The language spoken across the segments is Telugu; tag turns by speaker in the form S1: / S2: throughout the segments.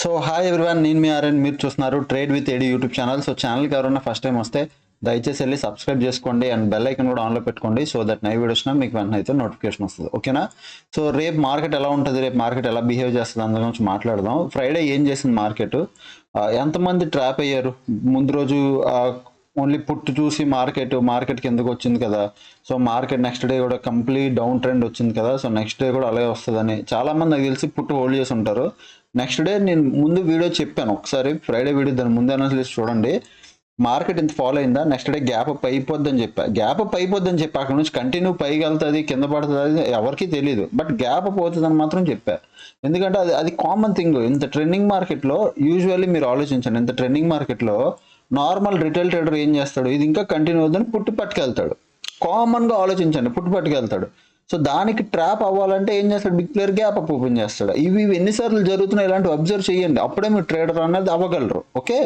S1: సో హాయ్ ఎవ్రీవన్, నేను మీ ఆర్ఎన్. మీరు చూస్తున్నారు trade with AD YouTube channel. So ఛానల్కి ఎవరైనా ఫస్ట్ టైం వస్తే దయచేసి వెళ్ళి సబ్స్క్రైబ్ చేసుకోండి అండ్ బెల్ ఐకన్ కూడా ఆన్లో పెట్టుకోండి. సో దట్ నై వీడియోస్ మీకు వెంటనే అయితే నోటిఫికేషన్ వస్తుంది. ఓకేనా? సో రేపు మార్కెట్ ఎలా ఉంటుంది, రేపు మార్కెట్ ఎలా బిహేవ్ చేస్తుంది అందు గురించి మాట్లాడదాం. ఫ్రైడే ఏం చేసింది మార్కెట్, ఎంతమంది ట్రాప్ అయ్యారు, ముందు రోజు ఓన్లీ పుట్టు చూసి మార్కెట్ కిందకు వచ్చింది కదా. సో మార్కెట్ నెక్స్ట్ డే కూడా కంప్లీట్ డౌన్ ట్రెండ్ వచ్చింది కదా. సో నెక్స్ట్ డే కూడా అలాగే వస్తుందని చాలా మంది నాకు తెలిసి పుట్టు హోల్డ్ చేసి ఉంటారు. నెక్స్ట్ డే నేను ముందు వీడియో చెప్పాను, ఒకసారి ఫ్రైడే వీడియో దాని ముందు అనాలిసిస్ చూడండి. మార్కెట్ ఇంత ఫాలో అయిందా, నెక్స్ట్ డే గ్యాప్ అప్ అయిపోద్దని చెప్పా. గ్యాప్ అప్ అయిపోద్దని చెప్పి అక్కడ నుంచి కంటిన్యూ పైకి వెళ్తుంది కింద పడుతుంది అది ఎవరికి తెలియదు, బట్ గ్యాప్ అప్ అవుతుందని మాత్రం చెప్పా. ఎందుకంటే అది కామన్ థింగ్. ఇంత ట్రెండింగ్ మార్కెట్లో యూజువల్లీ మీరు ఆలోచించండి, ఇంత ట్రెండింగ్ మార్కెట్లో నార్మల్ రిటైల్ ట్రేడర్ ఏం చేస్తాడు, ఇది ఇంకా కంటిన్యూ అవుతుందని పుట్టు పట్టుకెళ్తాడు. కామన్గా ఆలోచించండి, పుట్టు పట్టుకెళ్తాడు. సో దానికి ట్రాప్ అవ్వాలంటే ఏం చేస్తాడు, big player gap up open చేస్తాడు. ఇవి ఎన్నిసార్లు జరుగుతున్నాయి ఇలాంటివి అబ్జర్వ్ చేయండి, అప్పుడే మీరు ట్రేడర్ అనేది అవ్వగలరు. ఓకే,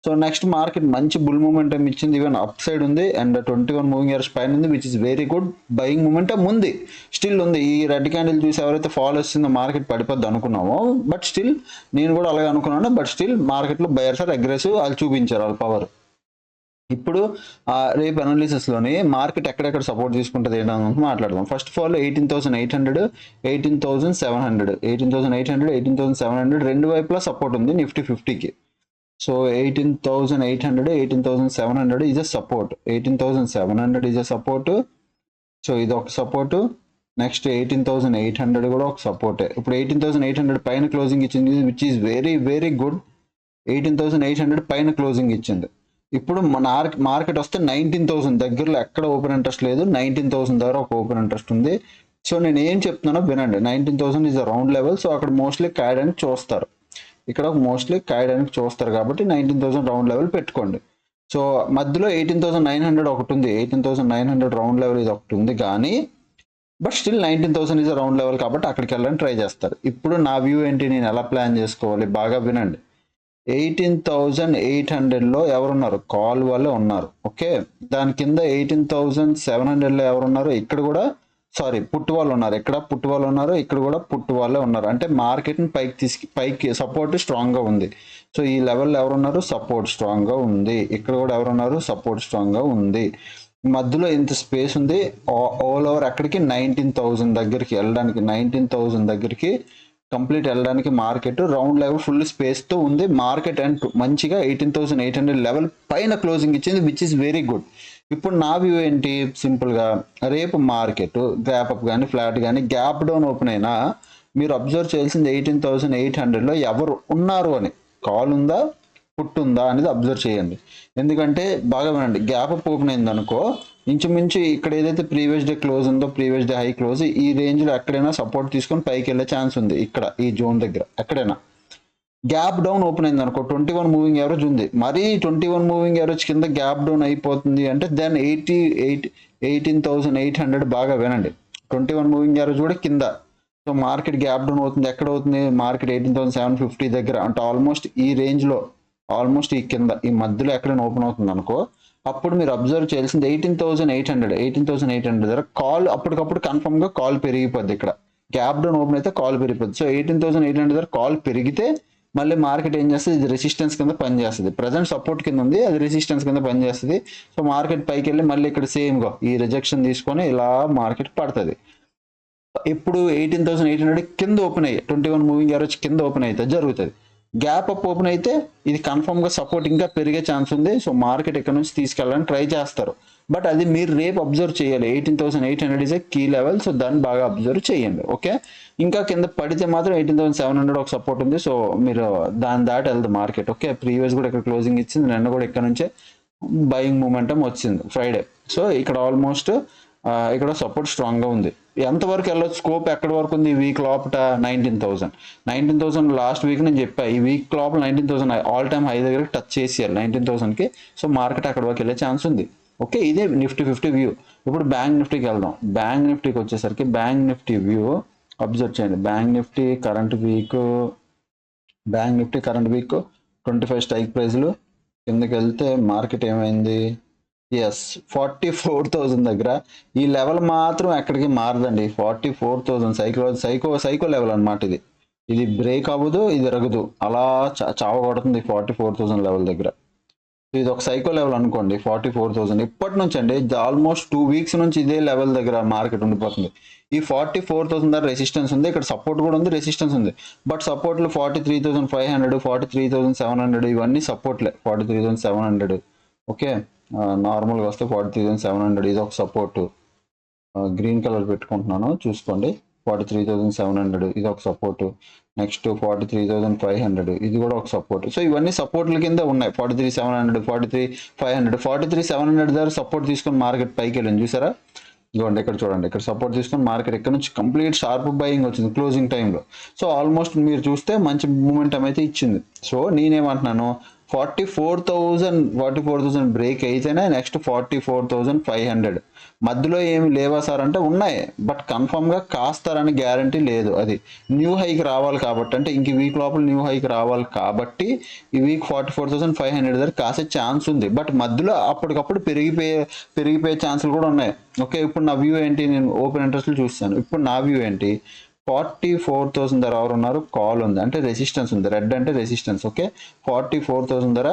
S1: సో నెక్స్ట్ మార్కెట్ మంచి బుల్ మూమెంటం ఇచ్చింది, ఈవెన్ అప్ సైడ్ ఉంది అండ్ 21 మూవింగ్ ఇయర్స్ పైన ఉంది, which is very good. Buying momentum ఉంది, స్టిల్ ఉంది. ఈ రెడ్ క్యాండిల్ చూసి ఎవరైతే ఫాలో వస్తుందో మార్కెట్ పడిపోద్ది అనుకున్నామో, బట్ స్టిల్ నేను కూడా అలాగే అనుకున్నాను. బట్ స్టిల్ మార్కెట్లో బయర్స్ ఆర్ అగ్రెసివ్, వాళ్ళు చూపించారు వాళ్ళ పవర్. ఇప్పుడు రేపు అనాలిసిస్లోని మార్కెట్ ఎక్కడెక్కడ సపోర్ట్ తీసుకుంటుంది ఏంటని మాట్లాడదాం. ఫస్ట్ ఆఫ్ ఆల్ 18,800, 18,700, 18,800, 18,700 రెండు వైపులా సపోర్ట్ ఉంది నిఫ్టీ 50కి. So 18,800, 18,700 is a support, 18,700 is a support. So ఇది ఒక సపోర్టు. నెక్స్ట్ 18,800 కూడా ఒక సపోర్టే. ఇప్పుడు 18,800 పైన క్లోజింగ్ ఇచ్చింది, which is very very good. 18,800 పైన క్లోజింగ్ ఇచ్చింది. ఇప్పుడు మార్కెట్ వస్తే 19,000 దగ్గరలో ఎక్కడ ఓపెన్ ఇంట్రెస్ట్ లేదు, 19,000 దగ్గర ఒక ఓపెన్ ఇంట్రెస్ట్ ఉంది. సో నేను ఏం చెప్తున్నానో వినండి. 19,000 is a round level. So అక్కడ మోస్ట్లీ కాయడానికి చూస్తారు, ఇక్కడ మోస్ట్లీ కాయడానికి చూస్తారు కాబట్టి 19,000 రౌండ్ లెవెల్ పెట్టుకోండి. సో మధ్యలో 18,900 ఒకటి ఉంది, 18,900 రౌండ్ లెవెల్ ఇది ఒకటి ఉంది, కానీ but still 19,000 is a round level కాబట్టి అక్కడికి వెళ్ళడానికి ట్రై చేస్తారు. ఇప్పుడు నా వ్యూ ఏంటి, నేను ఎలా ప్లాన్ చేసుకోవాలి, బాగా వినండి. 18,800లో ఎవరున్నారు, కాల్ వాళ్ళే ఉన్నారు. ఓకే, దాని కింద 18,700లో ఎవరున్నారు, ఇక్కడ కూడా సారీ పుట్టు వాళ్ళు ఉన్నారు, ఇక్కడ పుట్టు వాళ్ళు ఉన్నారు, ఇక్కడ కూడా పుట్టు వాళ్ళే ఉన్నారు. అంటే మార్కెట్ని పైకి సపోర్ట్ స్ట్రాంగ్గా ఉంది. సో ఈ లెవెల్లో ఎవరున్నారు, సపోర్ట్ స్ట్రాంగ్గా ఉంది. ఇక్కడ కూడా ఎవరున్నారు, సపోర్ట్ స్ట్రాంగ్గా ఉంది. మధ్యలో ఇంత స్పేస్ ఉంది. ఆల్ ఓవర్ ఎక్కడికి 19,000 దగ్గరికి వెళ్ళడానికి, 19,000 దగ్గరికి కంప్లీట్ వెళ్ళడానికి మార్కెట్ రౌండ్ లెవెల్ ఫుల్ స్పేస్తో ఉంది. మార్కెట్ అండ్ మంచిగా 18,800 లెవెల్ పైన క్లోజింగ్ ఇచ్చింది, విచ్ ఇస్ వెరీ గుడ్. ఇప్పుడు నా వ్యూ ఏంటి, సింపుల్గా రేపు మార్కెట్ గ్యాప్ అప్ కానీ ఫ్లాట్ కానీ గ్యాప్ డౌన్ ఓపెన్ అయినా మీరు అబ్జర్వ్ చేయాల్సింది 18,800లో ఎవరు ఉన్నారు అని. కాల్ ఉందా, పుట్ ఉందా అనేది అబ్జర్వ్ చేయండి. ఎందుకంటే బాగా వినండి, గ్యాప్ అప్ ఓపెన్ అయింది అనుకో, ఇంచుమించు ఇక్కడ ఏదైతే ప్రీవియస్ డే క్లోజ్ ఉందో, ప్రీవియస్ డే హై క్లోజ్, ఈ రేంజ్లో ఎక్కడైనా సపోర్ట్ తీసుకొని పైకి వెళ్ళే ఛాన్స్ ఉంది. ఇక్కడ ఈ జోన్ దగ్గర ఎక్కడైనా గ్యాప్ డౌన్ ఓపెన్ అయింది అనుకో, 21 మూవింగ్ యావరేజ్ ఉంది, మరీ 21 మూవింగ్ యావరేజ్ కింద గ్యాప్ డౌన్ అయిపోతుంది అంటే దెన్ 18,800 బాగా వినండి, 21 మూవింగ్ యావరేజ్ కూడా కింద. సో మార్కెట్ గ్యాప్ డౌన్ అవుతుంది, ఎక్కడ అవుతుంది, మార్కెట్ 18,750 దగ్గర, అంటే ఆల్మోస్ట్ ఈ రేంజ్లో, ఆల్మోస్ట్ ఈ కింద ఈ మధ్యలో ఎక్కడైనా ఓపెన్ అవుతుంది అనుకో, అప్పుడు మీరు అబ్జర్వ్ చేయాల్సింది 18,800 దగ్గర కాల్ అప్పటికప్పుడు కన్ఫర్మ్గా కాల్ పెరిగిపోద్ది. ఇక్కడ గ్యాప్ డౌన్ ఓపెన్ అయితే కాల్ పెరిగిపోద్ది. సో 18,800 దగ్గర కాల్ పెరిగితే మళ్ళీ మార్కెట్ ఏం చేస్తుంది, ఇది రెసిస్టెన్స్ కింద పనిచేస్తుంది. ప్రజెంట్ సపోర్ట్ కింద ఉంది, అది రెసిస్టెన్స్ కింద పనిచేస్తుంది. సో మార్కెట్ పైకి వెళ్ళి మళ్ళీ ఇక్కడ సేమ్గా ఈ రిజెక్షన్ తీసుకొని ఇలా మార్కెట్ పడుతుంది. ఇప్పుడు 18,800 కింద ఓపెన్ అయ్యి 21 మూవింగ్ యావరేజ్ కింద ఓపెన్ అయితే జరుగుతుంది. గ్యాప్ అప్ ఓపెన్ అయితే ఇది కన్ఫర్మ్గా సపోర్ట్ ఇంకా పెరిగే ఛాన్స్ ఉంది. సో మార్కెట్ ఇక్కడ నుంచి తీసుకెళ్ళడానికి ట్రై చేస్తారు, బట్ అది మీరు రేపు అబ్జర్వ్ చేయాలి. 18,800 is a key level, so దాన్ని బాగా అబ్జర్వ్ చేయండి. ఓకే, ఇంకా కింద పడితే మాత్రం 18,700 ఒక సపోర్ట్ ఉంది. సో మీరు దాని దాటి వెళ్దు మార్కెట్. ఓకే, ప్రీవియస్ కూడా ఇక్కడ క్లోజింగ్ ఇచ్చింది, నిన్న కూడా ఇక్కడ నుంచే బయింగ్ మూమెంటం వచ్చింది ఫ్రైడే. సో ఇక్కడ ఆల్మోస్ట్ ఇక్కడ సపోర్ట్ స్ట్రాంగ్గా ఉంది. ఎంతవరకు వెళ్ళొచ్చు, స్కోప్ ఎక్కడి వరకు ఉంది, ఈ వీక్ లోపల 19,000 లాస్ట్ వీక్ నేను చెప్పా, ఈ వీక్ లోపల 19,000 ఆల్ టైమ్ హై దగ్గర టచ్ చేసేయాలి 19,000కి. సో మార్కెట్ అక్కడ వరకు వెళ్ళే ఛాన్స్ ఉంది. ఓకే, ఇదే నిఫ్టీ 50 వ్యూ. ఇప్పుడు బ్యాంక్ నిఫ్టీకి వెళ్దాం. బ్యాంక్ నిఫ్టీకి వచ్చేసరికి బ్యాంక్ నిఫ్టీ వ్యూ అబ్జర్వ్ చేయండి. Bank Nifty current week 25 strike ప్రైజ్లు కిందకి వెళ్తే మార్కెట్ ఏమైంది, ఎస్ 44,000 దగ్గర ఈ లెవెల్ మాత్రం ఎక్కడికి మారదండి. 44,000 సైకో లెవెల్ అనమాట ఇది. ఇది బ్రేక్ అవ్వదు, ఇది ఎరగదు, అలా చావ కొడుతుంది 44,000 లెవెల్ దగ్గర. ఇది ఒక సైకో లెవెల్ అనుకోండి 44,000. ఇప్పటి నుంచి అండి ఆల్మోస్ట్ 2 వీక్స్ నుంచి ఇదే లెవెల్ దగ్గర మార్కెట్ ఉండిపోతుంది. ఈ 44,000 దగ్గర రెసిస్టెన్స్ ఉంది, ఇక్కడ సపోర్ట్ కూడా ఉంది, రెసిస్టెన్స్ ఉంది. బట్ సపోర్ట్లు 43,500, 43,700 ఇవన్నీ సపోర్ట్లే. 43,700 ఓకే. నార్మల్గా వస్తే 43,700 ఇది ఒక సపోర్టు. గ్రీన్ కలర్ పెట్టుకుంటున్నాను చూసుకోండి. 43,700 ఇది ఒక సపోర్ట్. నెక్స్ట్ 43,500 ఇది కూడా ఒక సపోర్ట్. సో ఇవన్నీ సపోర్ట్ల కింద ఉన్నాయి. 43,700, 43,500, 43,700 దగ్గర సపోర్ట్ తీసుకొని మార్కెట్ పైకి వెళ్ళింది చూసారా. ఇదిగోండి ఇక్కడ చూడండి, ఇక్కడ సపోర్ట్ తీసుకొని మార్కెట్ ఇక్కడ నుంచి కంప్లీట్ షార్ప్ బయింగ్ వచ్చింది క్లోజింగ్ టైంలో. సో ఆల్మోస్ట్ మీరు చూస్తే మంచి మూమెంటం అయితే ఇచ్చింది. సో నేనేమంటున్నాను, 44,000 బ్రేక్ అయితేనే నెక్స్ట్ 44,500 మధ్యలో ఏమి లేవా సార్ అంటే ఉన్నాయి, బట్ కన్ఫర్మ్గా కాస్తారని గ్యారంటీ లేదు. అది న్యూ హైకి రావాలి కాబట్టి, అంటే ఇంక వీక్ లోపల న్యూ హైకి రావాలి కాబట్టి ఈ వీక్ 44,500 దగ్గర కాసే ఛాన్స్ ఉంది. బట్ మధ్యలో అప్పటికప్పుడు పెరిగిపోయే ఛాన్సులు కూడా ఉన్నాయి. ఓకే, ఇప్పుడు నా వ్యూ ఏంటి, నేను ఓపెన్ ఇంట్రెస్ట్లు చూస్తాను. ఇప్పుడు నా వ్యూ ఏంటి, 44,000 ధర ఎవరు ఉన్నారు, కాల్ ఉంది అంటే రెసిస్టెన్స్ ఉంది, రెడ్ అంటే రెసిస్టెన్స్. ఓకే, 44,000 ధర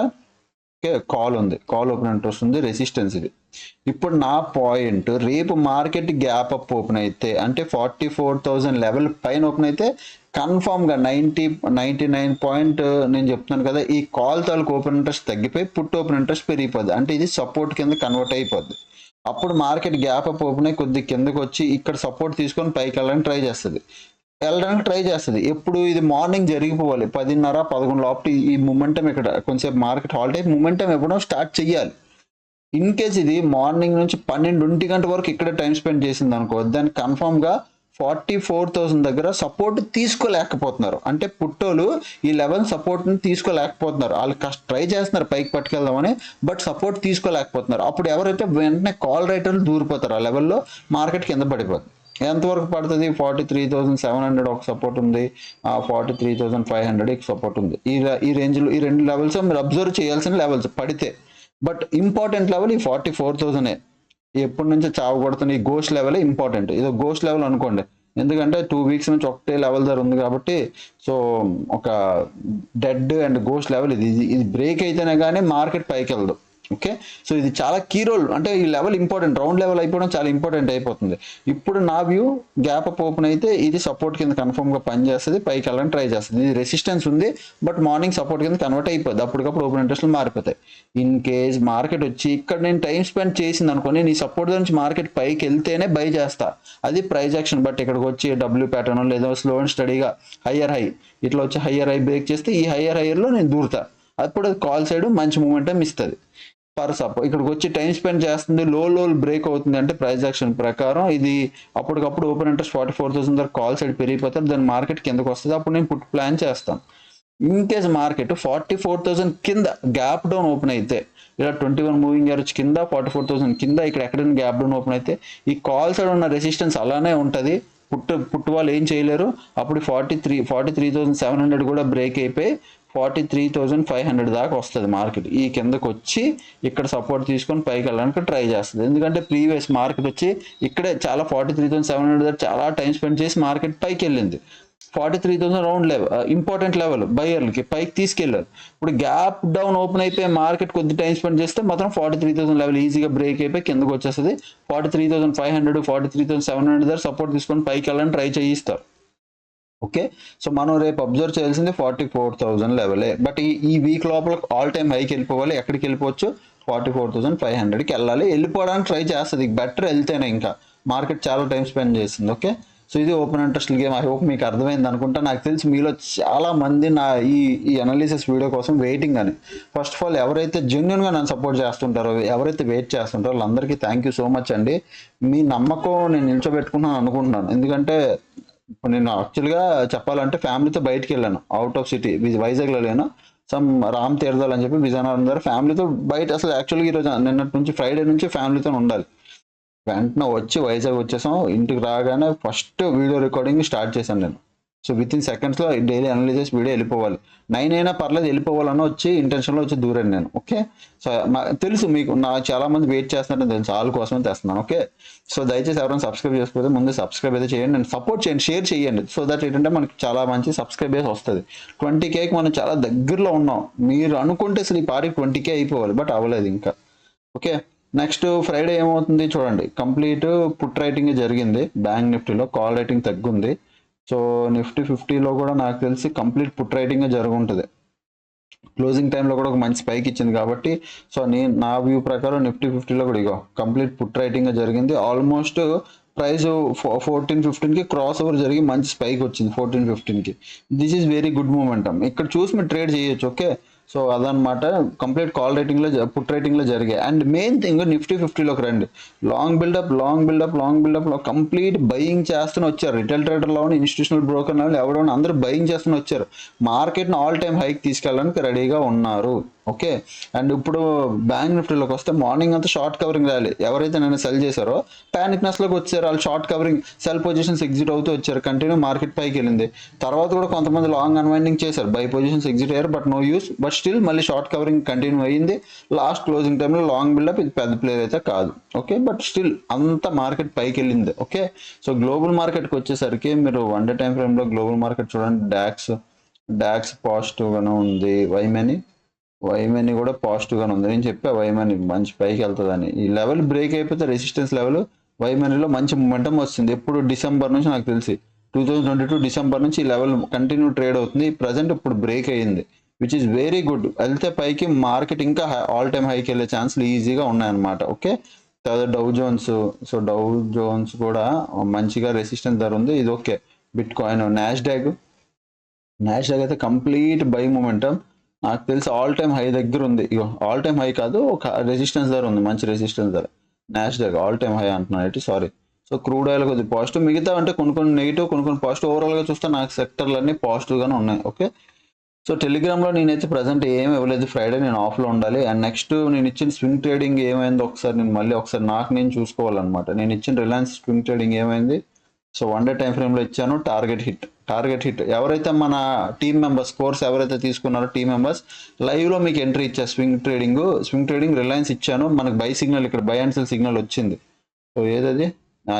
S1: ఓకే కాల్ ఉంది, కాల్ ఓపెన్ ఇంట్రెస్ట్ ఉంది, రెసిస్టెన్స్ ఇది. ఇప్పుడు నా పాయింట్, రేపు మార్కెట్ గ్యాప్ అప్ ఓపెన్ అయితే అంటే 44,000 లెవెల్ పైన ఓపెన్ అయితే కన్ఫామ్గా 99 పాయింట్ నేను చెప్తున్నాను కదా, ఈ కాల్ తాలూకు ఓపెన్ ఇంట్రెస్ట్ తగ్గిపోయి పుట్ ఓపెన్ ఇంట్రెస్ట్ పెరిగిపోద్ది. అంటే ఇది సపోర్ట్ కింద కన్వర్ట్ అయిపోద్ది. అప్పుడు మార్కెట్ గ్యాప్ అప్ ఓపెన్ అయ్యి కొద్ది కిందకు వచ్చి ఇక్కడ సపోర్ట్ తీసుకొని పైకి వెళ్ళడానికి ట్రై చేస్తుంది. ఎప్పుడు ఇది మార్నింగ్ జరిగిపోవాలి 10:30, 11 లోపల ఈ మూమెంటం ఇక్కడ కొంచెంసేపు మార్కెట్ హాల్ట్ అయ్యి మూమెంటం ఎప్పుడో స్టార్ట్ చేయాలి. ఇన్ కేస్ ఇది మార్నింగ్ నుంచి 12 గంట వరకు ఇక్కడ టైం స్పెండ్ చేసింది అనుకో, దాన్ని కన్ఫామ్గా 44,000 దగ్గర సపోర్ట్ తీసుకోలేకపోతున్నారు. అంటే పుట్టోలు ఈ లెవెల్ సపోర్ట్ని తీసుకోలేకపోతున్నారు. వాళ్ళు ట్రై చేస్తున్నారు పైకి పట్టుకెళ్దామని, బట్ సపోర్ట్ తీసుకోలేకపోతున్నారు. అప్పుడు ఎవరైతే వెంటనే కాల్ రైటర్లు దూరిపోతారు, ఆ లెవెల్లో మార్కెట్ కింద పడిపోతుంది. ఎంతవరకు పడుతుంది, 43,700 ఒక సపోర్ట్ ఉంది, 43,500 సపోర్ట్ ఉంది. ఈ రేంజ్లో ఈ రెండు లెవెల్స్ మీరు అబ్జర్వ్ చేయాల్సిన లెవెల్స్ పడితే. బట్ ఇంపార్టెంట్ లెవెల్ ఈ 44,000. ఎప్పటి నుంచి చావు కొడుతున్న ఈ గోస్ట్ లెవెల్ ఇంపార్టెంట్. ఇది గోస్ట్ లెవెల్ అనుకోండి, ఎందుకంటే 2 వీక్స్ నుంచి ఒకటే లెవెల్ దగ్గర ఉంది కాబట్టి. సో ఒక డెడ్ అండ్ గోస్ట్ లెవెల్ ఇది. ఇది బ్రేక్ అయితేనే కానీ మార్కెట్ పైకి వెళ్ళదు. ఓకే, సో ఇది చాలా కీ రోల్. అంటే ఈ లెవెల్ ఇంపార్టెంట్, రౌండ్ లెవెల్ అయిపోవడం చాలా ఇంపార్టెంట్ అయిపోతుంది. ఇప్పుడు నా వ్యూ, గ్యాప్ అప్ ఓపెన్ అయితే ఇది సపోర్ట్ కింద కన్ఫర్మ్గా పనిచేస్తుంది, పైకి వెళ్ళడానికి ట్రై చేస్తుంది. ఇది రెసిస్టెన్స్ ఉంది, బట్ మార్నింగ్ సపోర్ట్ కింద కన్వర్ట్ అయిపోద్ది, అప్పటికప్పుడు ఓపెన్ ఇంట్రెస్ట్లు మారిపోతాయి. ఇన్ కేస్ మార్కెట్ వచ్చి ఇక్కడ నేను టైం స్పెండ్ చేసింది అనుకోని, నీ సపోర్ట్ నుంచి మార్కెట్ పైకి వెళ్తేనే బై చేస్తా. అది ప్రైజ్ యాక్షన్. బట్ ఇక్కడికి వచ్చి డబ్ల్యూ ప్యాటర్న్ లేదా స్లో అండ్ స్టడీగా హయ్యర్ హై ఇట్లా వచ్చి హయ్యర్ హై బ్రేక్ చేస్తే ఈ హయ్యర్లో నేను దూరుతా. అప్పుడు అది కాల్ సైడ్ మంచి మూమెంటం ఇస్తుంది. ఇక్కడికి వచ్చి టైం స్పెండ్ చేస్తుంది, లో బ్రేక్ అవుతుంది అంటే ప్రైస్ యాక్షన్ ప్రకారం ఇది అప్పటికప్పుడు ఓపెన్ ఇంట్రెస్ట్ 44,000 దగ్గర కాల్ సైడ్ పెరిగిపోతారు, దాని మార్కెట్ కిందకు వస్తుంది. అప్పుడు నేను పుట్ ప్లాన్ చేస్తాను. ఇన్ కేస్ మార్కెట్ 44,000 కింద గ్యాప్ డౌన్ ఓపెన్ అయితే, ఇలా 21 మూవింగ్ యావరేజ్ కింద 44,000 కింద ఇక్కడ ఎక్కడైనా గ్యాప్ డౌన్ ఓపెన్ అయితే ఈ కాల్ సైడ్ ఉన్న రెసిస్టెన్స్ అలానే ఉంటుంది. పుట్టు వాళ్ళు ఏం చేయలేరు. అప్పుడు 43,700 కూడా బ్రేక్ అయిపోయి 43,500 దాకా వస్తుంది మార్కెట్. ఈ కిందకు వచ్చి ఇక్కడ సపోర్ట్ తీసుకొని పైకి వెళ్ళడానికి ట్రై చేస్తుంది. ఎందుకంటే ప్రీవియస్ మార్కెట్ వచ్చి ఇక్కడే చాలా 43,700 దగ్గర చాలా టైం స్పెండ్ చేసి మార్కెట్ పైకి వెళ్ళింది. 43,000 రౌండ్ లెవెల్, ఇంపార్టెంట్ లెవెల్, బయ్యర్లకి పైకి తీసుకెళ్లారు. ఇప్పుడు గ్యాప్ డౌన్ ఓపెన్ అయిపోయి మార్కెట్ కొద్ది టైం స్పెండ్ చేస్తే మాత్రం 43,000 లెవెల్ ఈజీగా బ్రేక్ అయిపోయి కిందకు వచ్చేస్తుంది. 43,500, 43,700 దగ్గర సపోర్ట్ తీసుకొని పైకి వెళ్ళాలని ట్రై చేయిస్తారు. ఓకే, సో మనం రేపు అబ్జర్వ్ చేయాల్సింది 44,000 లెవెలే. బట్ ఈ వీక్ లోపల ఆల్ టైమ్ హైకి వెళ్ళిపోవాలి. ఎక్కడికి వెళ్ళిపోవచ్చు, 44,500కి వెళ్ళాలి. వెళ్ళిపోవడానికి ట్రై చేస్తుంది, బెటర్ వెళ్తేనే. ఇంకా మార్కెట్ చాలా టైం స్పెండ్ చేసింది. ఓకే, సో ఇది open interest game. I hope మీకు అర్థమైంది అనుకుంటా. నాకు తెలిసి మీలో చాలా మంది నా ఈ అనాలిసిస్ వీడియో కోసం వెయిటింగ్ అని. ఫస్ట్ ఆఫ్ ఆల్ ఎవరైతే జెన్యున్గా నన్ను సపోర్ట్ చేస్తుంటారో, ఎవరైతే వెయిట్ చేస్తుంటారో వాళ్ళందరికీ థ్యాంక్ యూ సో మచ్ అండి. మీ నమ్మకం నేను నిల్చోబెట్టుకున్నాను అనుకుంటున్నాను. ఎందుకంటే ఇప్పుడు నేను యాక్చువల్గా చెప్పాలంటే ఫ్యామిలీతో బయటికి వెళ్ళాను, అవుట్ ఆఫ్ సిటీ, వైజాగ్లో లేను. సమ్ రామ్ తీర్థాలు అని చెప్పి విజయనగరం దగ్గర ఫ్యామిలీతో బయట. అసలు యాక్చువల్గా ఈరోజు నిన్నటి నుంచి ఫ్రైడే నుంచి ఫ్యామిలీతో ఉండాలి. వెంటనే వచ్చి వైజాగ్ వచ్చేసాం. ఇంటికి రాగానే ఫస్ట్ వీడియో రికార్డింగ్ స్టార్ట్ చేశాను నేను. సో విత్ ఇన్ సెకండ్స్లో డైలీ అనలైజెస్ వీడియో వెళ్ళిపోవాలి. 9 అయినా పర్లేదు వెళ్ళిపోవాలని వచ్చి ఇంటెన్షన్లో వచ్చి దూరాను నేను. ఓకే, సో తెలుసు మీకు నా చాలా మంది వెయిట్ చేస్తున్నారని తెలుసు, వాళ్ళ కోసమే తెస్తున్నాను. ఓకే, సో దయచేసి ఎవరైనా సబ్స్క్రైబ్ చేసుకోకపోతే ముందు సబ్స్క్రైబ్ అయితే చేయండి, నేను సపోర్ట్ చేయండి, షేర్ చేయండి. సో దట్ ఏంటంటే మనకి చాలా మంచి సబ్స్క్రైబ్ బేస్ వస్తుంది. 20Kకి మనం చాలా దగ్గరలో ఉన్నాం. మీరు అనుకుంటే అసలు ఈ పాటికి 20K అయిపోవాలి, బట్ అవ్వలేదు ఇంకా. ఓకే, నెక్స్ట్ ఫ్రైడే ఏమవుతుంది చూడండి. కంప్లీట్ పుట్ రైటింగ్ జరిగింది. బ్యాంక్ నిఫ్టీలో కాల్ రైటింగ్ తగ్గుంది. సో నిఫ్టీ 50లో కూడా నాకు తెలిసి కంప్లీట్ పుట్ రైటింగ్ జరుగుంటుంది. క్లోజింగ్ టైంలో కూడా ఒక మంచి స్పైక్ ఇచ్చింది కాబట్టి, సో నా వ్యూ ప్రకారం నిఫ్టీ 50లో కూడా ఇగో కంప్లీట్ పుట్ రైటింగ్ జరిగింది. ఆల్మోస్ట్ ప్రైస్ 14-15కి క్రాస్ ఓవర్ జరిగి మంచి స్పైక్ వచ్చింది 14-15కి. This is very good momentum. ఇక్కడ చూసి మీరు ట్రేడ్ చేయొచ్చు. ఓకే, సో అదనమాట కంప్లీట్ కాల్ రైటింగ్లో పుట్ రైటింగ్లో జరిగాయి. అండ్ మెయిన్ థింగ్ నిఫ్టీ 50లోకి రండి. లాంగ్ బిల్డప్ కంప్లీట్ బయింగ్ చేస్తూనే వచ్చారు. రిటైల్ ట్రేడర్లో ఇన్స్టిట్యూషనల్ బ్రోకర్ ఎవడో అందరూ బయింగ్ చేస్తూనే వచ్చారు. మార్కెట్ను ఆల్ టైమ్ హైక్ తీసుకెళ్ళడానికి రెడీగా ఉన్నారు. ఓకే, అండ్ ఇప్పుడు బ్యాంక్ నిఫ్టీలోకి వస్తే మార్నింగ్ అంతా షార్ట్ కవరింగ్ రాలి. ఎవరైతే నన్ను సెల్ చేశారో ప్యానిక్నెస్లోకి వచ్చారు. వాళ్ళు short covering sell positions exit అవుతూ వచ్చారు. కంటిన్యూ మార్కెట్ పైకి వెళ్ళింది. తర్వాత కూడా కొంతమంది లాంగ్ అన్వైండింగ్ చేశారు, బై పొజిషన్స్ ఎగ్జిట్ అయ్యారు, but no use. But still మళ్ళీ షార్ట్ కవరింగ్ కంటిన్యూ అయ్యింది. లాస్ట్ క్లోజింగ్ టైంలో లాంగ్ బిల్డప్, ఇది పెద్ద ప్లేయర్ అయితే కాదు. ఓకే, బట్ స్టిల్ అంత మార్కెట్ పైకి వెళ్ళింది. ఓకే, సో గ్లోబల్ మార్కెట్కి వచ్చేసరికి మీరు 1 డే టైం ఫ్రేమ్లో గ్లోబల్ మార్కెట్ చూడండి. డాక్స్ పాజిటివ్గానే ఉంది. వైమనీ కూడా పాజిటివ్గానే ఉంది. నేను చెప్పా వైమనీ మంచి పైకి వెళ్తుందని. ఈ లెవెల్ బ్రేక్ అయిపోతే రెసిస్టెన్స్ లెవెల్ వైమనీలో మంచి మూమెంటం వస్తుంది. ఎప్పుడు డిసెంబర్ నుంచి నాకు తెలిసి 2022 డిసెంబర్ నుంచి ఈ లెవెల్ కంటిన్యూ ట్రేడ్ అవుతుంది. ప్రజెంట్ ఇప్పుడు బ్రేక్ అయ్యింది, విచ్ ఈస్ వెరీ గుడ్. వెళ్తే పైకి మార్కెట్ ఇంకా ఆల్ టైమ్ హైకి వెళ్ళే ఛాన్సులు ఈజీగా ఉన్నాయన్నమాట. ఓకే, తర్వాత డౌ జోన్స్ కూడా మంచిగా రెసిస్టెన్స్ ధర ఉంది. ఇది ఓకే. బిట్ కాయిన్, నాస్డాక్ అయితే కంప్లీట్ బై మూమెంటం. నాకు తెలిసి ఆల్ టైమ్ హై దగ్గర ఉంది. ఇగో ఆల్ టైమ్ హై కాదు, ఒక రెసిస్టెన్స్ ధర ఉంది, మంచి రెసిస్టెన్స్ ధర. నాస్డాక్ ఆల్ టైమ్ హై అంటున్నాను, సారీ. సో క్రూడ్ ఆయిల్ కొద్దిగా పాజిటివ్, మిగతా అంటే కొన్ని నెగిటివ్, కొన్ని పాజిటివ్. ఓవరాల్గా చూస్తే నాకు సెక్టర్లన్నీ పాజిటివ్గానే ఉన్నాయి. ఓకే, సో టెలిగ్రామ్లో నేనైతే ప్రజెంట్ ఏమి ఇవ్వలేదు. ఫ్రైడే నేను ఆఫ్లో ఉండాలి. అండ్ నెక్స్ట్ నేను ఇచ్చిన స్వింగ్ ట్రేడింగ్ ఏమైందో ఒకసారి నేను చూసుకోవాలన్నమాట. నేను ఇచ్చిన రిలయన్స్ స్వింగ్ ట్రేడింగ్ ఏమైంది. సో 1 డే టైం ఫ్రేమ్లో ఇచ్చాను. Target hit. ఎవరైతే మన టీమ్ మెంబర్స్ కోర్స్ ఎవరైతే తీసుకున్నారో టీమ్ మెంబర్స్ లైవ్లో మీకు ఎంట్రీ ఇచ్చా. స్వింగ్ ట్రేడింగ్ రిలయన్స్ ఇచ్చాను. మనకు బై సిగ్నల్, ఇక్కడ బై అండ్ సెల్ సిగ్నల్ వచ్చింది. సో ఏదది,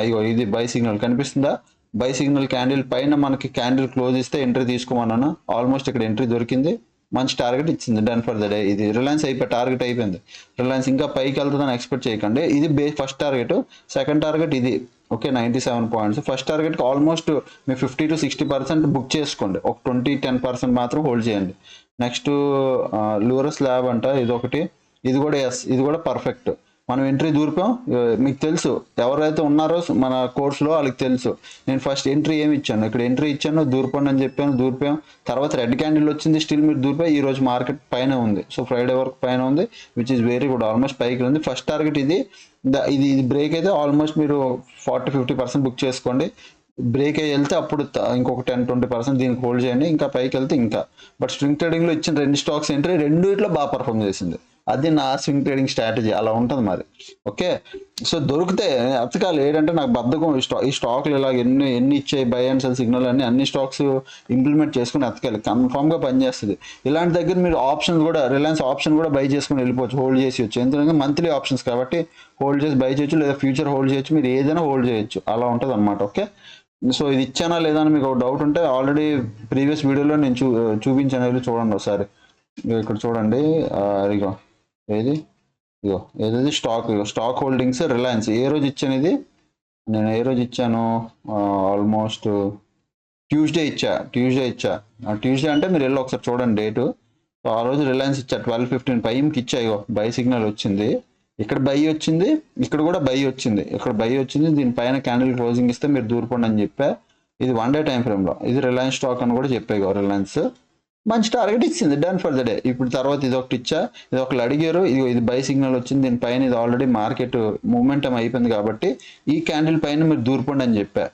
S1: ఇగో ఇది బై సిగ్నల్ కనిపిస్తుందా. బై సిగ్నల్ క్యాండిల్ పైన మనకి క్యాండిల్ క్లోజ్ ఇస్తే ఎంట్రీ తీసుకోమన్నాను. ఆల్మోస్ట్ ఇక్కడ ఎంట్రీ దొరికింది. మంచి టార్గెట్ ఇచ్చింది. Done for the day. ఇది రిలయన్స్ టార్గెట్ అయిపోయింది. రిలయన్స్ ఇంకా పైకి వెళ్తుందని ఎక్స్పెక్ట్ చేయకండి. ఇది ఫస్ట్ టార్గెట్. సెకండ్ టార్గెట్ ఇది. Okay, 97 points. ఫస్ట్ టార్గెట్కి ఆల్మోస్ట్ మీ 50-60% బుక్ చేసుకోండి. ఒక 10% మాత్రం హోల్డ్ చేయండి. నెక్స్ట్ లూరస్ ల్యాబ్ అంట, ఇది కూడా పర్ఫెక్ట్. మనం ఎంట్రీ దూరిపాం. మీకు తెలుసు ఎవరైతే ఉన్నారో మన కోర్సులో వాళ్ళకి తెలుసు. నేను ఫస్ట్ ఎంట్రీ ఏమి ఇచ్చాను, ఇక్కడ ఎంట్రీ ఇచ్చాను, దూరిపోండి అని చెప్పాను, దూరిపాం. తర్వాత రెడ్ క్యాండిల్ వచ్చింది, స్టిల్ మీరు దూరిపోయి. ఈ రోజు మార్కెట్ పైన ఉంది. సో ఫ్రైడే వరకు పైన ఉంది, which is very good. Almost పైకి ఉంది. ఫస్ట్ టార్గెట్ ఇది బ్రేక్ అయితే ఆల్మోస్ట్ మీరు 40-50% బుక్ చేసుకోండి. బ్రేక్ అయ్యి వెళ్తే అప్పుడు ఇంకొక 10-20% దీనికి హోల్డ్ చేయండి. ఇంకా పైకి వెళ్తే ఇంకా. బట్ స్వింగ్ ట్రేడింగ్లో ఇచ్చిన 2 స్టాక్స్ ఎంట్రీ, రెండిట్లో బాగా పర్ఫామ్ చేసింది. అది నా స్వింగ్ ట్రేడింగ్ స్ట్రాటజీ, అలా ఉంటుంది మరి. ఓకే, సో దొరికితే అతకాలి. ఏంటంటే నాకు బద్ధకం. ఈ స్టాక్లు ఇలా ఎన్ని ఇచ్చాయి బై అండ్ సెల్ సిగ్నల్ అన్ని స్టాక్స్ ఇంప్లిమెంట్ చేసుకుని అతకాలి. కన్ఫామ్గా పనిచేస్తుంది. ఇలాంటి దగ్గర మీరు ఆప్షన్స్ కూడా, రిలయన్స్ ఆప్షన్ కూడా బై చేసుకుని వెళ్ళిపోవచ్చు, హోల్డ్ చేసి. ఎందుకంటే మంత్లీ ఆప్షన్స్ కాబట్టి హోల్డ్ చేసి బై చేయొచ్చు, లేదా ఫ్యూచర్ హోల్డ్ చేయొచ్చు. మీరు ఏదైనా హోల్డ్ చేయొచ్చు, అలా ఉంటుంది అనమాట. ఓకే, సో ఇది ఇచ్చానా లేదా అని మీకు ఒక డౌట్ ఉంటే ఆల్రెడీ ప్రీవియస్ వీడియోలో నేను చూపించాను. చూడండి ఒకసారి. ఇక్కడ చూడండి. ఏది స్టాక్ హోల్డింగ్స్ రిలయన్స్ ఏ రోజు ఇచ్చాను. నేను ఏ రోజు ఇచ్చాను, ఆల్మోస్ట్ ట్యూస్డే ఇచ్చా. ట్యూస్డే అంటే మీరు వెళ్ళి ఒకసారి చూడండి డేటు. ఆ రోజు రిలయన్స్ ఇచ్చా 12:15 పైకి ఇచ్చా. బై సిగ్నల్ వచ్చింది, ఇక్కడ బై వచ్చింది, ఇక్కడ కూడా బై వచ్చింది. దీనిపైన క్యాండిల్ క్లోజింగ్ ఇస్తే మీరు దూరిపోండి అని చెప్పా. ఇది 1 డే టైం ఫ్రేమ్లో. ఇది రిలయన్స్ స్టాక్ అని కూడా చెప్పే. రిలయన్స్ మంచి టార్గెట్ ఇచ్చింది. Done for the day. ఇప్పుడు తర్వాత ఇది ఒకటి ఇచ్చా, ఇది ఒకళ్ళు అడిగారు. ఇది బై సిగ్నల్ వచ్చింది. దీనిపైన ఇది ఆల్రెడీ మార్కెట్ మూమెంటం అయిపోయింది కాబట్టి ఈ క్యాండిల్ పైన మీరు దూరిపోండి అని చెప్పా.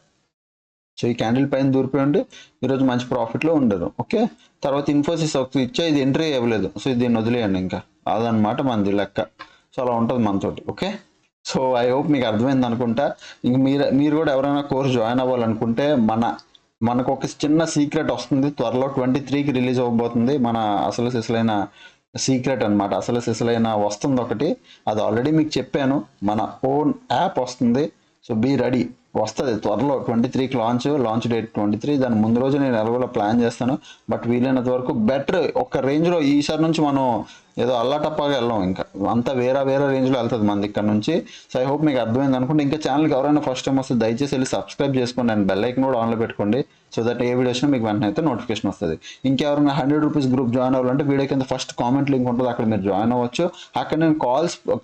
S1: సో ఈ క్యాండిల్ పైన దూరిపోయింది. ఈరోజు మంచి ప్రాఫిట్లో ఉండదు. ఓకే, తర్వాత ఇన్ఫోసిస్ ఒకటి ఇచ్చా, ఇది ఎంట్రీ ఇవ్వలేదు. సో దీన్ని వదిలేయండి. ఇంకా అదనమాట మనది లెక్క. సో అలా ఉంటుంది మనతోటి. ఓకే, సో ఐ హోప్ మీకు అర్థమైంది అనుకుంటా. ఇంక మీరు కూడా ఎవరైనా కోర్స్ జాయిన్ అవ్వాలనుకుంటే మన మనకు ఒక చిన్న సీక్రెట్ వస్తుంది త్వరలో 23కి రిలీజ్ అవ్వబోతుంది. మన అసలు సిసలైన సీక్రెట్ అన్నమాట. అసలు సిసలైన వస్తుంది ఒకటి. అది ఆల్రెడీ మీకు చెప్పాను. మన ఓన్ యాప్ వస్తుంది. So be ready. వస్తుంది త్వరలో 23కి లాంచ్ డేట్ 23. దాని ముందు రోజు నేను ఎలాగోలా ప్లాన్ చేస్తాను. బట్ వీలైనంత వరకు బెటర్ ఒక రేంజ్లో ఈసారి నుంచి మనం ఏదో అల్లాటప్పగా వెళ్ళాం, ఇంకా అంతా వేరే వేరే రేంజ్లో వెళ్తుంది మనది ఇక్కడ నుంచి. సో ఐ హోప్ మీకు అర్థమైంది అనుకుంటే, ఇంకా ఛానల్కి ఎవరైనా ఫస్ట్ టైం వస్తే దయచేసి వెళ్ళి సబ్స్క్రైబ్ చేసుకోండి అండ్ బెల్ ఐకన్ కూడా ఆన్లో పెట్టుకోండి. సో దట్ ఏ వీడియో వచ్చినా మీకు వెంటనే అయితే నోటిఫికేషన్ వస్తుంది. ఇంకెవరైనా 100 రూపీస్ గ్రూప్ జాయిన్ అవ్వాలంటే వీడియో కింద ఫస్ట్ కామెంట్ లింక్ ఉంటుంది, అక్కడ మీరు జాయిన్ అవ్వచ్చు. అక్కడ నేను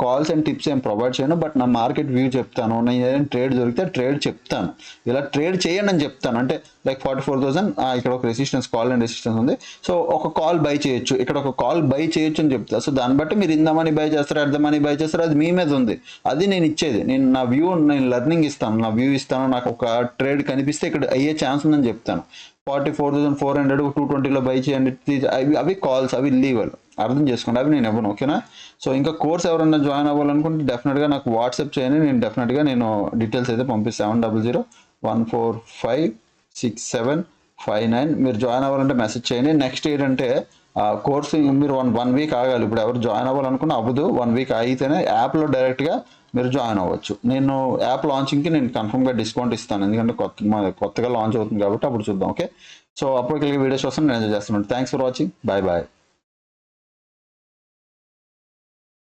S1: కాల్స్ అండ్ టిప్స్ ఏం ప్రొవైడ్ చేయను, బట్ నా మార్కెట్ వ్యూ చెప్తాను. నేను ఏదైనా ట్రేడ్ దొరికితే ట్రేడ్ చెప్తాను, ఇలా ట్రేడ్ చేయండి అని చెప్తాను. అంటే లైక్ 44,000 ఇక్కడ ఒక రెసిస్టెన్స్, కాల్ అండ్ రెసిస్టెన్స్ ఉంది. సో ఒక కాల్ బై చేయొచ్చు, ఇక్కడ ఒక కాల్ బై చేయొచ్చు అని చెప్తా. సో దాన్ని బట్టి మీరు ఇంత మనీ బై చేస్తారా, ఎంత మనీ బై చేస్తారో అది మీ మీద ఉంది. అది నేను ఇచ్చేది, నేను నా వ్యూ, నేను లెర్నింగ్ ఇస్తాను, నా వ్యూ ఇస్తాను. నాకు ఒక ట్రేడ్ కనిపిస్తే ఇక్కడ అయ్యే ఛాన్స్ ఉందని చెప్తాను. 44,400 220లో బై చేయండి, అవి కాల్స్, అవి లీవల్, అర్థం చేసుకోండి. అవి నేను ఇవ్వను, ఓకేనా. సో ఇంకా కోర్స్ ఎవరైనా జాయిన్ అవ్వాలనుకుంటే డెఫినెట్గా నాకు వాట్సాప్ చేయండి. నేను డెఫినెట్గా డీటెయిల్స్ అయితే పంపిస్తాను. 700-145-6759. మీరు జాయిన్ అవ్వాలంటే మెసేజ్ చేయండి. నెక్స్ట్ ఏంటంటే కోర్సు మీరు వన్ వీక్ ఆగాలి. ఇప్పుడు ఎవరు జాయిన్ అవ్వాలనుకున్నా అవ్వదు, 1 వీక్ ఆగితేనే యాప్లో డైరెక్ట్గా మీరు జాయిన్ అవ్వచ్చు. నేను యాప్ లాంచింగ్కి నేను కన్ఫర్మ్గా డిస్కౌంట్ ఇస్తాను, ఎందుకంటే కొత్తగా లాంచ్ అవుతుంది కాబట్టి. అప్పుడు చూద్దాం, ఓకే. సో అప్పటికి వీడియోస్ వస్తాను, నేను ఎంజాయ్ చేస్తున్నాను. Thanks for watching, bye bye.